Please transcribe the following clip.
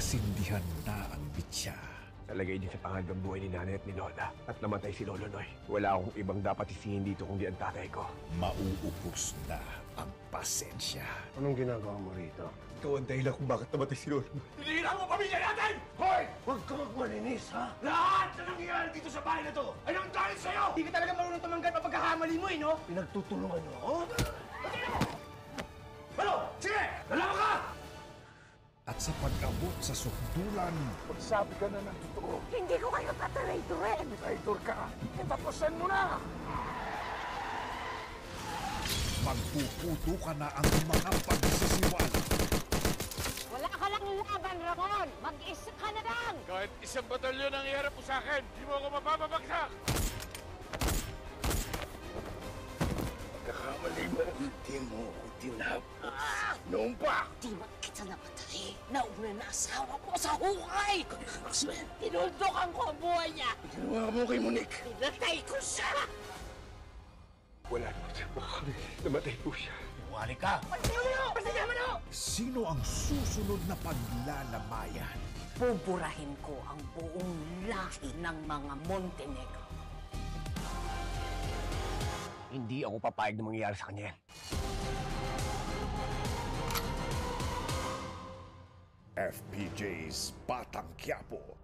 nasindihan na ang bitya. Nalagay din sa pangalagang buhay ni nanay at ni Lola at namatay si Lolo Noy. Wala akong ibang dapat isihin dito kundi ang tatay ko. Mauupos na ang pasensya. Anong ginagawa mo rito? Ikaw ang dahilan kung bakit namatay si Lolo Noy. Hinihirang mo pamilya natin! Hoy! Huwag ka magmalinis, ha? Lahat na nangyayari dito sa bahay na to ay nang dahil sa'yo! Hindi ka talaga marunong tumanggap ang pagkakamali mo, no? Pinagtutulungan mo ako? Ano? Sige! Lalaman ka! At sa pag-abot sa sukdulan, Magsabi ka na ng totoo. Hindi ko kayo tataraydorin! Traitor ka! Tapusin mo na! magpuputo ka na ang mga pagsisiwala. Wala ka lang laban, Ramon! Mag-isa ka na lang! Kahit isang batalyon ang iharap mo sa akin, di mo ako mapapabagsak! Kakamali mo, hindi mo ako tinapos. Noon pa! Di ba kita napatay? Nauna na asawa ko sa hukay! Tinuldokan ko ang buhay niya! Ginawa mo kay Monique! Pinatay ko siya! Wala naman siya po kami. Namatay po siya. Wali ka! Sino ang susunod na paglalamayan? Buburahin ko ang buong lahi ng mga Montenegro. Hindi ako papayag na mangyayari sa kanya. FPJ's Batang Quiapo.